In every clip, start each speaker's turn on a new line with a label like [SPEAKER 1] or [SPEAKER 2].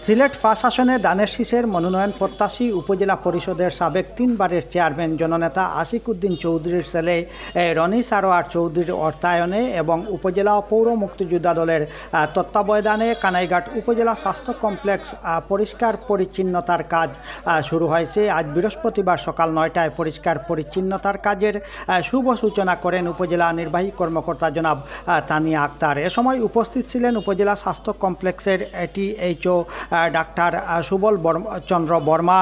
[SPEAKER 1] সিলেট ৫ আসনে দানের শীষের মনোনয়ন প্রত্যাশী উপজেলা পরিষদের সাবেক ৩বারের চেয়ারম্যান জননেতা আশিকুদ্দিন চৌধুরীর ছেলে রনি সারোয়ার চৌধুরীর অর্থায়নে এবং উপজেলা পৌর মুক্তিযোদ্ধা দলের তত্ত্বাবধানে কানাইঘাট উপজেলা স্বাস্থ্য কমপ্লেক্স পরিষ্কার পরিচ্ছন্নতার কাজ শুরু হয়েছে। আজ বৃহস্পতিবার সকাল ৯টায় পরিষ্কার পরিচ্ছন্নতার কাজের শুভ সূচনা করেন উপজেলা নির্বাহী কর্মকর্তা জনাব তানিয়া আক্তার। এ সময় উপস্থিত ছিলেন উপজেলা স্বাস্থ্য কমপ্লেক্সের টিএইচও ডাক্তার সুবল চন্দ্র বর্মা,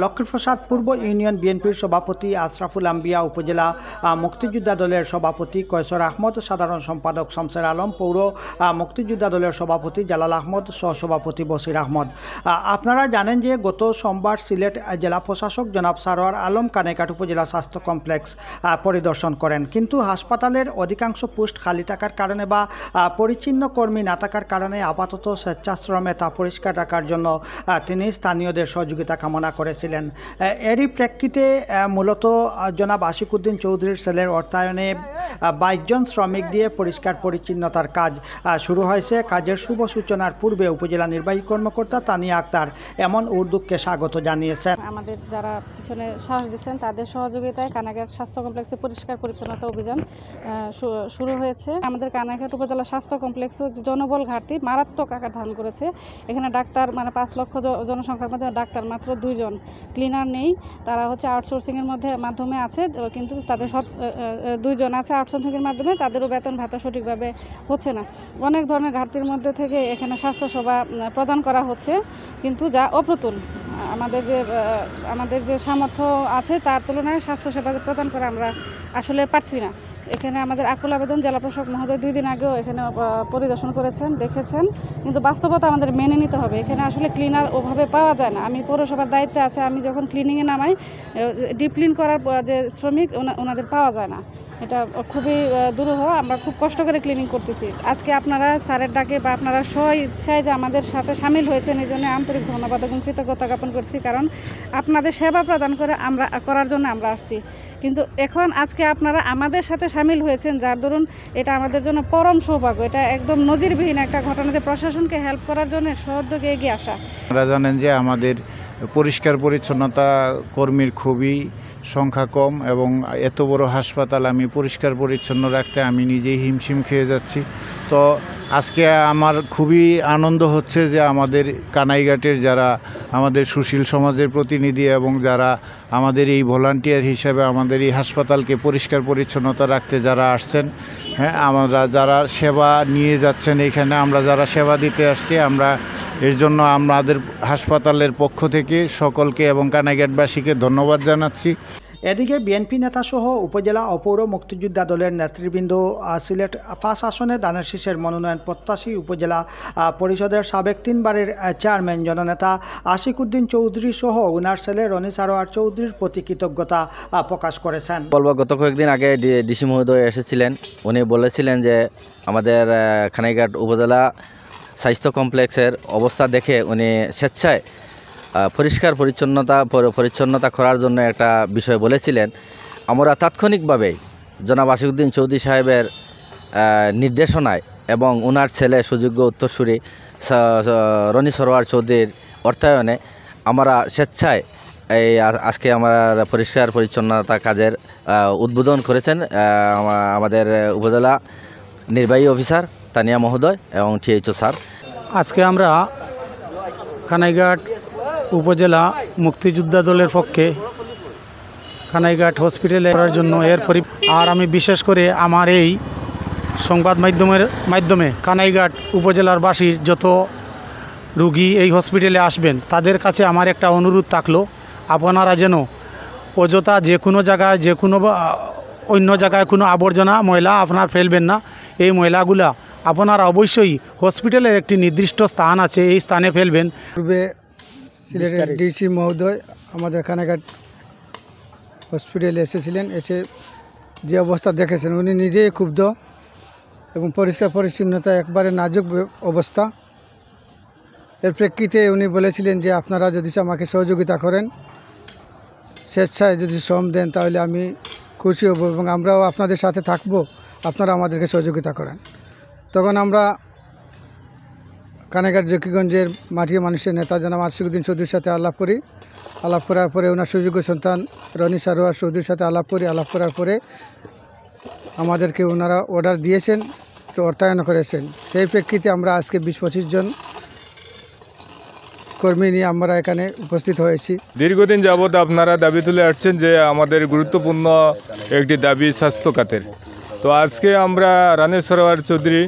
[SPEAKER 1] লক্ষ্মীপ্রসাদ পূর্ব ইউনিয়ন বিএনপির সভাপতি আশরাফুল আম্বিয়া, উপজেলা মুক্তিযোদ্ধা দলের সভাপতি কয়সর আহমদ, সাধারণ সম্পাদক শমসের আলম, পৌর মুক্তিযোদ্ধা দলের সভাপতি জালাল আহমদ, সহসভাপতি বশির আহমদ। আপনারা জানেন যে গত সোমবার সিলেট জেলা প্রশাসক জনাব সারোয়ার আলম কানাইঘাট উপজেলা স্বাস্থ্য কমপ্লেক্স পরিদর্শন করেন, কিন্তু হাসপাতালের অধিকাংশ পোস্ট খালি থাকার কারণে বা পরিচ্ছন্ন কর্মী না থাকার কারণে আপাতত স্বেচ্ছাশ্রমে তা পরিষ্কার রাখার জন্য তিনি স্থানীয়দের সহযোগিতা কামনা করেছিলেন। এরই প্রেক্ষিতে মূলত জনাব আশিকুদ্দিন চৌধুরীর ছেলের অর্থায়নে 22 জন শ্রমিক দিয়ে পরিষ্কার পরিচ্ছন্নতার কাজ শুরু হয়েছে। কাজের শুভ সূচনার পূর্বে উপজেলা নির্বাহী কর্মকর্তা তানিয়া আক্তার এমন উদ্যোগকে স্বাগত জানিয়েছেন।
[SPEAKER 2] আমাদের যারা পিছনে সাহস দিচ্ছেন তাদের সহযোগিতায় কানাইঘাট স্বাস্থ্য কমপ্লেক্সে পরিষ্কার পরিচ্ছন্নতা অভিযান শুরু হয়েছে। আমাদের কানাইঘাট উপজেলা স্বাস্থ্য কমপ্লেক্সে জনবল ঘাটতি মারাত্মক আকার ধারণ করেছে। এখানে ডাক্তার 5 লক্ষ জনসংখ্যার মধ্যে ডাক্তার মাত্র 2 জন, ক্লিনার নেই, তারা হচ্ছে আউটসোর্সিংয়ের মাধ্যমে আছে, কিন্তু তাদের 2 জন আছে আউটসোর্সিংয়ের মাধ্যমে, তাদেরও বেতন ভাতা সঠিকভাবে হচ্ছে না। অনেক ধরনের ঘাটতির মধ্যে থেকে এখানে স্বাস্থ্যসেবা প্রদান করা হচ্ছে, কিন্তু যা অপ্রতুল। আমাদের যে সামর্থ্য আছে তার তুলনায় স্বাস্থ্যসেবা প্রদান করা আমরা আসলে পারছি না। এখানে আমাদের আকুল আবেদন জেলা প্রশাসক মহোদয় 2 দিন আগেও এখানে পরিদর্শন করেছেন, দেখেছেন, কিন্তু বাস্তবতা আমাদের মেনে নিতে হবে। এখানে আসলে ক্লিনার ওভাবে পাওয়া যায় না। আমি পৌরসভার দায়িত্বে আছে, আমি যখন ক্লিনিংয়ে নামাই, ডিপ ক্লিন করার যে শ্রমিক ওনাদের পাওয়া যায় না। এটা খুবই দুরূহ। আমরা খুব কষ্ট করে ক্লিনিং করতেছি। আজকে আপনারা স্যারের ডাকে বা আপনারা স্ব-ইচ্ছায় যে আমাদের সাথে সামিল হয়েছেন, এই জন্য আন্তরিক ধন্যবাদ এবং কৃতজ্ঞতা জ্ঞাপন করছি, কারণ আপনাদের সেবা প্রদান করার জন্য আমরা আসছি। কিন্তু এখন আজকে আপনারা আমাদের সাথে সামিল হয়েছেন, যার দরুন এটা আমাদের জন্য পরম সৌভাগ্য। এটা একদম নজিরবিহীন একটা ঘটনা যে প্রশাসনকে হেল্প করার জন্য সহযোগে এগিয়ে আসা।
[SPEAKER 3] আপনারা জানেন যে আমাদের পরিষ্কার পরিচ্ছন্নতা কর্মীর খুবই সংখ্যা কম, এবং এত বড় হাসপাতাল আমি পরিষ্কার পরিচ্ছন্ন রাখতে আমি নিজেই হিমশিম খেয়ে যাচ্ছি। তো আজকে আমার খুবই আনন্দ হচ্ছে যে আমাদের কানাইঘাটের যারা আমাদের সুশীল সমাজের প্রতিনিধি এবং যারা আমাদের এই ভলান্টিয়ার হিসেবে আমাদের এই হাসপাতালকে পরিষ্কার পরিচ্ছন্নতা রাখতে যারা আসছেন, হ্যাঁ, আমরা যারা সেবা নিয়ে যাচ্ছেন, এখানে আমরা যারা সেবা দিতে আসছি, আমরা এর জন্য আমাদের হাসপাতালের পক্ষ থেকে সকলকে এবং কানাইঘাটবাসীকে ধন্যবাদ জানাচ্ছি।
[SPEAKER 1] এদিকে বিএনপি নেতাসহ উপজেলা ও পৌর মুক্তিযোদ্ধা দলের নেতৃবৃন্দ সিলেট ৫ আসনে দানের শীষের মনোনয়ন প্রত্যাশী উপজেলা পরিষদের সাবেক 3বারের চেয়ারম্যান জননেতা আশিকুদ্দিন চৌধুরী সহ ওনার ছেলে রনি সারোয়ার চৌধুরীর প্রতি কৃতজ্ঞতা প্রকাশ করেছেন।
[SPEAKER 4] বলবো, গত কয়েকদিন আগে ডিসি মহোদয় এসেছিলেন, উনি বলেছিলেন যে আমাদের কানাইঘাট উপজেলা স্বাস্থ্য কমপ্লেক্সের অবস্থা দেখে উনি স্বেচ্ছায় পরিষ্কার পরিচ্ছন্নতা করার জন্য একটা বিষয় বলেছিলেন। আমরা তাৎক্ষণিকভাবে জনাব আশিকুদ্দিন চৌধুরী সাহেবের নির্দেশনায় এবং ওনার ছেলে সুযোগ্য উত্তরসূরি রনি সারোয়ার চৌধুরীর অর্থায়নে আমরা স্বেচ্ছায় আজকে আমরা পরিষ্কার পরিচ্ছন্নতা কাজের উদ্বোধন করেছেন আমাদের উপজেলা নির্বাহী অফিসার তানিয়া মহোদয় এবং টিএইচও স্যার।
[SPEAKER 5] আজকে আমরা কানাইঘাট উপজেলা মুক্তিযোদ্ধা দলের পক্ষে কানাইঘাট হসপিটালে করার জন্য আর আমি বিশেষ করে আমার এই সংবাদ মাধ্যমে কানাইঘাট উপজেলার বাসীর যত রুগী এই হসপিটালে আসবেন তাদের কাছে আমার একটা অনুরোধ থাকলো, আপনারা যেন অযথা যে কোনো জায়গায় অন্য জায়গায় কোনো আবর্জনা ময়লা আপনার ফেলবেন না। এই ময়লাগুলা আপনারা অবশ্যই হসপিটালের একটি নির্দিষ্ট স্থান আছে, এই স্থানে ফেলবেন।
[SPEAKER 6] পূর্বে সিলেটের ডিসি মহোদয় আমাদের কানাইঘাট হসপিটালে এসেছিলেন, এসে যে অবস্থা দেখেছেন উনি নিজেই ক্ষুব্ধ এবং পরিষ্কার পরিচ্ছন্নতা একবারে নাজুক অবস্থা। এর প্রেক্ষিতে উনি বলেছিলেন যে আপনারা যদি আমাকে সহযোগিতা করেন, স্বেচ্ছায় যদি শ্রম দেন, তাহলে আমি খুশি হব এবং আমরাও আপনাদের সাথে থাকব, আপনারা আমাদেরকে সহযোগিতা করেন। তখন আমরা কানাইঘাট জকিগঞ্জের মাটির মানুষের নেতা জনাব আশিকুদ্দিন চৌধুরীর সাথে আলাপ করি। আলাপ করার পরে ওনার সুযোগ্য সন্তান রনি সারোয়ার চৌধুরীর সাথে আলাপ করি। আলাপ করার পরে আমাদেরকে ওনারা অর্ডার দিয়েছেন, তো অর্থায়ন করেছেন। সেই প্রেক্ষিতে আমরা আজকে 20-25 জন কর্মী নিয়ে আমরা এখানে উপস্থিত হয়েছি।
[SPEAKER 7] দীর্ঘদিন যাবৎ আপনারা দাবি তুলে আসছেন যে আমাদের গুরুত্বপূর্ণ একটি দাবি স্বাস্থ্য খাতের। তো আজকে আমরা রানী সারোয়ার চৌধুরী,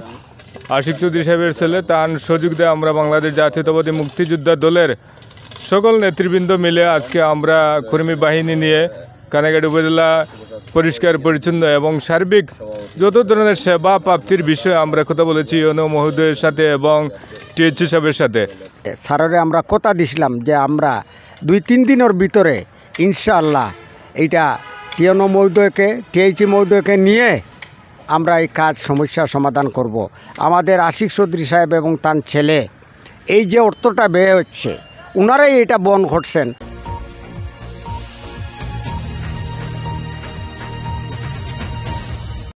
[SPEAKER 7] আশিক চৌধুরী সাহেবের ছেলে, তার সুযোগ দিয়ে আমরা বাংলাদেশ জাতীয়তাবাদী মুক্তিযোদ্ধা দলের সকল নেতৃবৃন্দ মিলে আজকে আমরা কর্মী বাহিনী নিয়ে কানাইঘাট উপজেলা পরিষ্কার পরিচ্ছন্ন এবং সার্বিক যত ধরনের সেবা প্রাপ্তির বিষয়ে আমরা কথা বলেছি ইউনো মহোদয়ের সাথে এবং টিএইচসি সাহেবের সাথে।
[SPEAKER 8] স্যারের আমরা কথা দিছিলাম যে আমরা 2-3 দিনের ভিতরে ইনশাআল্লাহ এইটা টিএনও মহোদয়কে, টিএইচসি মহোদয়কে নিয়ে আমরা এই কাজ সমস্যার সমাধান করব। আমাদের আশিক চৌধুরী সাহেব এবং তার ছেলে এই যে অর্থটা ব্যয় হচ্ছে, ওনারাই এটা বহন করছেন।